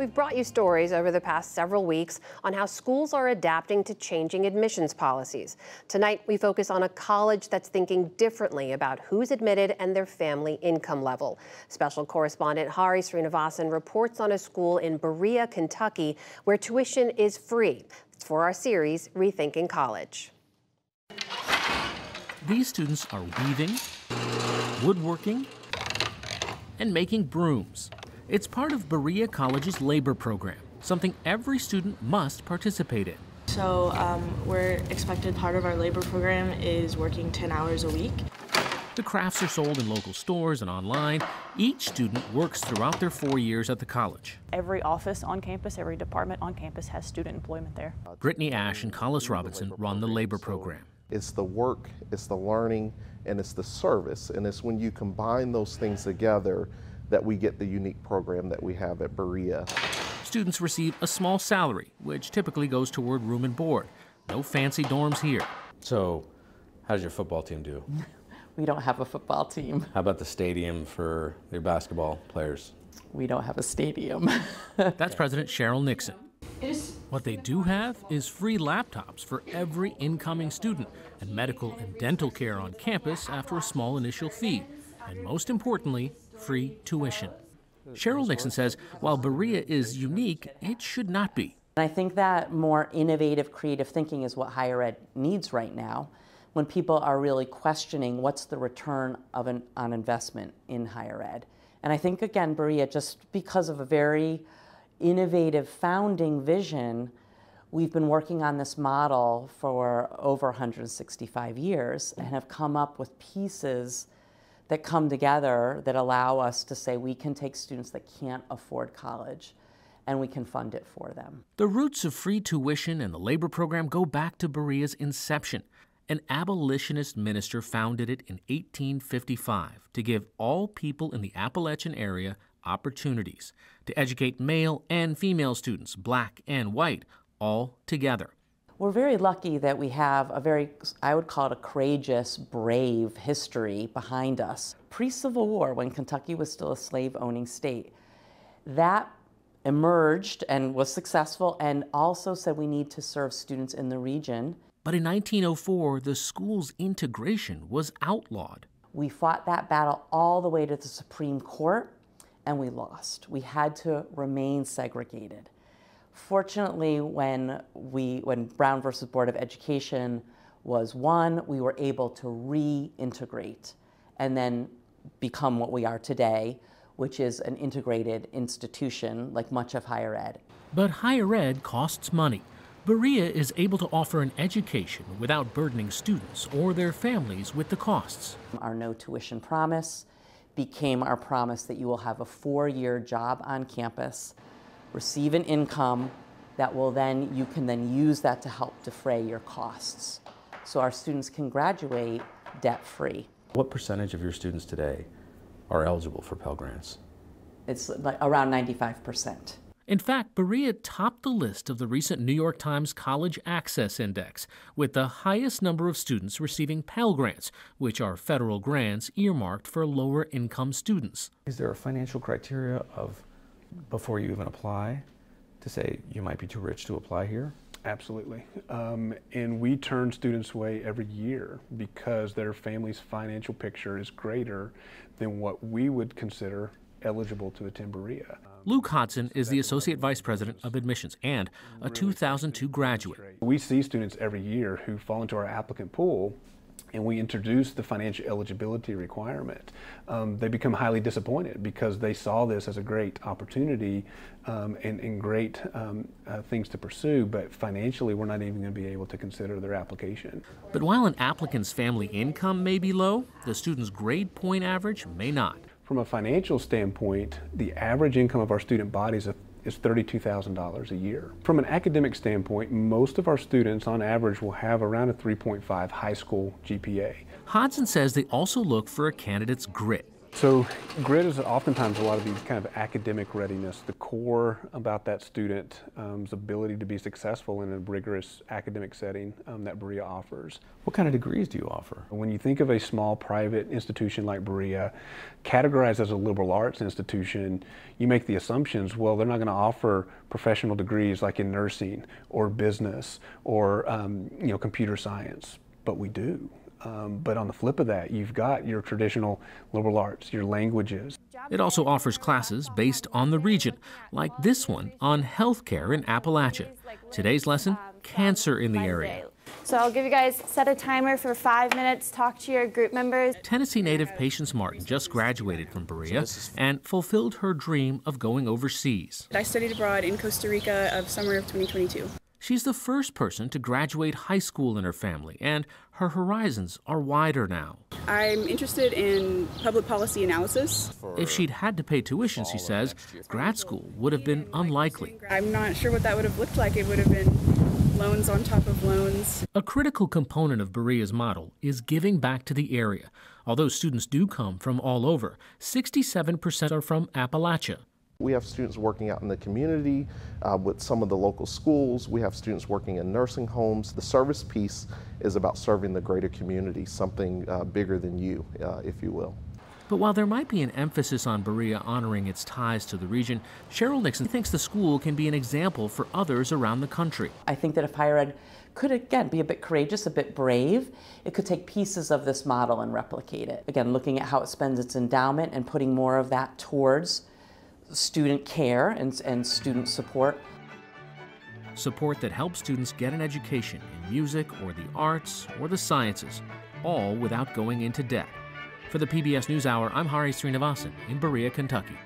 We've brought you stories over the past several weeks on how schools are adapting to changing admissions policies. Tonight, we focus on a college that's thinking differently about who's admitted and their family income level. Special correspondent Hari Srinivasan reports on a school in Berea, Kentucky, where tuition is free. It's for our series, Rethinking College. These students are weaving, woodworking, and making brooms. It's part of Berea College's labor program, something every student must participate in. So we're expected, part of our labor program is working 10 hours a week. The crafts are sold in local stores and online. Each student works throughout their 4 years at the college. Every office on campus, every department on campus has student employment there. Brittany Ash and Collis Robinson run the labor program. It's the work, it's the learning, and it's the service. And it's when you combine those things together that we get the unique program that we have at Berea. Students receive a small salary, which typically goes toward room and board. No fancy dorms here. So, how does your football team do? We don't have a football team. How about the stadium for your basketball players? We don't have a stadium. That's President Cheryl Nixon. What they do have is free laptops for every incoming student and medical and dental care on campus after a small initial fee. And most importantly, free tuition. Cheryl Nixon says while Berea is unique, it should not be. I think that more innovative, creative thinking is what higher ed needs right now, when people are really questioning what's the return on investment in higher ed. And I think, again, Berea, just because of a very innovative founding vision, we've been working on this model for over 165 years and have come up with pieces that come together that allow us to say we can take students that can't afford college and we can fund it for them. The roots of free tuition and the labor program go back to Berea's inception. An abolitionist minister founded it in 1855 to give all people in the Appalachian area opportunities to educate male and female students, black and white, all together. We're very lucky that we have a very, I would call it a courageous, brave history behind us. Pre-Civil War, when Kentucky was still a slave-owning state, that emerged and was successful and also said we need to serve students in the region. But in 1904, the school's integration was outlawed. We fought that battle all the way to the Supreme Court, and we lost. We had to remain segregated. Fortunately, when Brown versus Board of Education was won, we were able to reintegrate and then become what we are today, which is an integrated institution like much of higher ed. But higher ed costs money. Berea is able to offer an education without burdening students or their families with the costs. Our no tuition promise became our promise that you will have a 4-year job on campus, receive an income that will then, you can then use that to help defray your costs. So our students can graduate debt-free. What percentage of your students today are eligible for Pell Grants? It's like around 95%. In fact, Berea topped the list of the recent New York Times College Access Index, with the highest number of students receiving Pell Grants, which are federal grants earmarked for lower-income students. Is there a financial criteria of, before you even apply, to say you might be too rich to apply here? Absolutely. And we turn students away every year because their family's financial picture is greater than what we would consider eligible to attend Berea. Luke Hodson is the Associate Vice President of Admissions and a 2002 graduate. We see students every year who fall into our applicant pool, and we introduce the financial eligibility requirement. They become highly disappointed because they saw this as a great opportunity and great things to pursue, but financially we're not even going to be able to consider their application. But while an applicant's family income may be low, the student's grade point average may not. From a financial standpoint, the average income of our student bodies is $32,000 a year. From an academic standpoint, most of our students on average will have around a 3.5 high school GPA. Hodson says they also look for a candidate's grit. So grit is oftentimes a lot of the kind of academic readiness, the core about that student's ability to be successful in a rigorous academic setting that Berea offers. What kind of degrees do you offer? When you think of a small private institution like Berea, categorized as a liberal arts institution, you make the assumptions, well, they're not going to offer professional degrees like in nursing or business or computer science, but we do. But on the flip of that, you've got your traditional liberal arts, your languages. It also offers classes based on the region, like this one on healthcare in Appalachia. Today's lesson, cancer in the area. So I'll give you guys, set a timer for 5 minutes, talk to your group members. Tennessee native Patience Martin just graduated from Berea and fulfilled her dream of going overseas. I studied abroad in Costa Rica of summer of 2022. She's the first person to graduate high school in her family, and her horizons are wider now. I'm interested in public policy analysis. If she'd had to pay tuition, she says, grad school would have been unlikely. I'm not sure what that would have looked like. It would have been loans on top of loans. A critical component of Berea's model is giving back to the area. Although students do come from all over, 67% are from Appalachia. We have students working out in the community with some of the local schools. We have students working in nursing homes. The service piece is about serving the greater community, something bigger than you, if you will. But while there might be an emphasis on Berea honoring its ties to the region, Cheryl Nixon thinks the school can be an example for others around the country. I think that if higher ed could, again, be a bit courageous, a bit brave, it could take pieces of this model and replicate it. Again, looking at how it spends its endowment and putting more of that towards student care and student support. Support that helps students get an education in music or the arts or the sciences, all without going into debt. For the PBS NewsHour, I'm Hari Srinivasan in Berea, Kentucky.